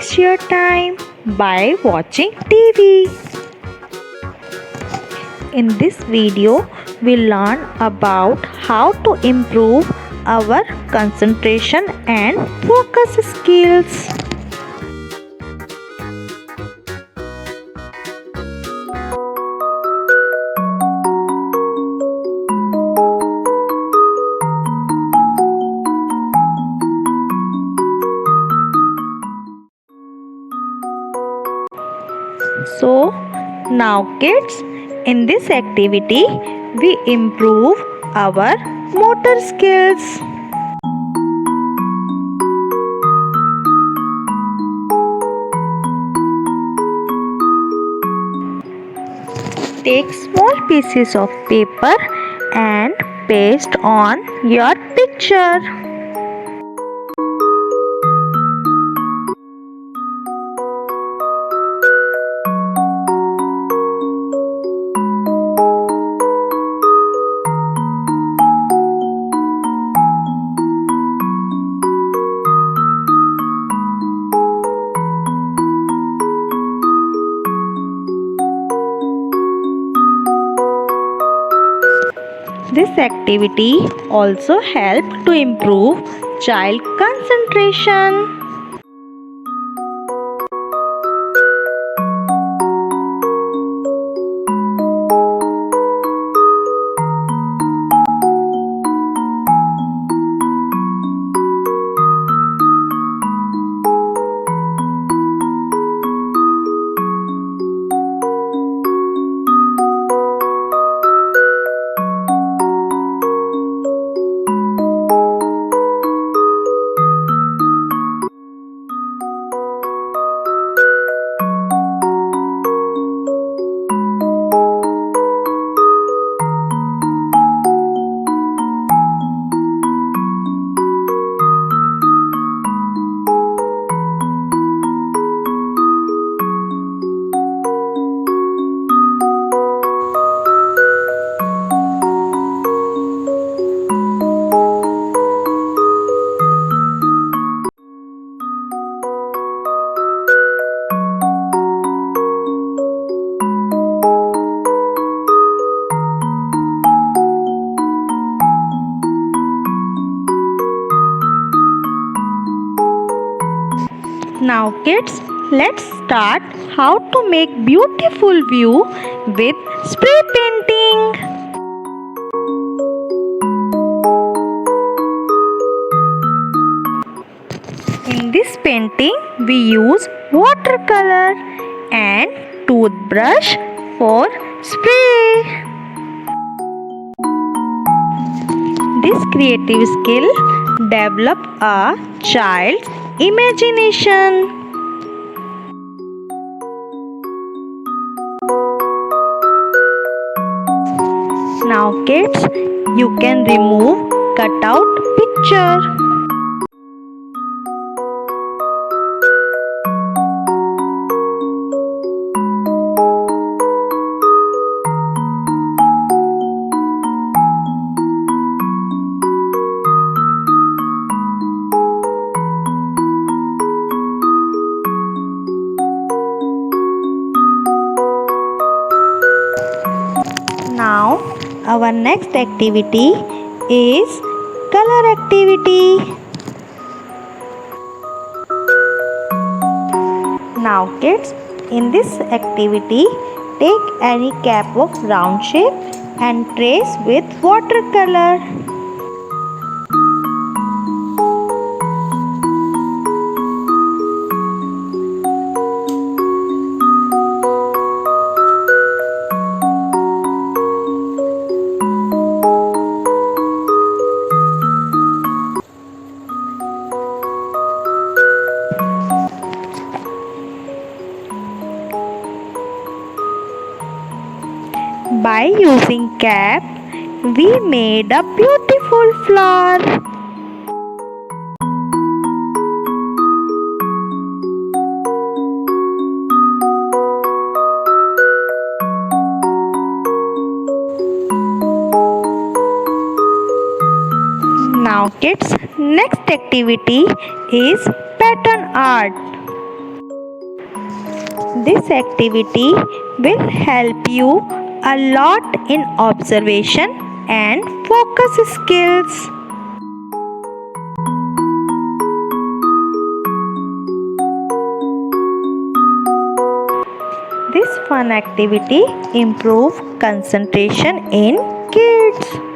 waste your time by watching TV. In this video, we learn about how to improve our concentration and focus skills. So, now kids, in this activity, we improve our motor skills. Take small pieces of paper and paste on your picture. This activity also helps to improve child concentration. Now kids, let's start how to make beautiful view with spray painting. In this painting, we use watercolor and toothbrush for spray. This creative skill develops a child's imagination. Now kids, you can remove cutout picture. Now our next activity is color activity. Now kids, in this activity, take any cap of round shape and trace with watercolor. By using cap, we made a beautiful flower. Now kids, next activity is pattern art. This activity will help you a lot in observation and focus skills. This fun activity improve concentration in kids.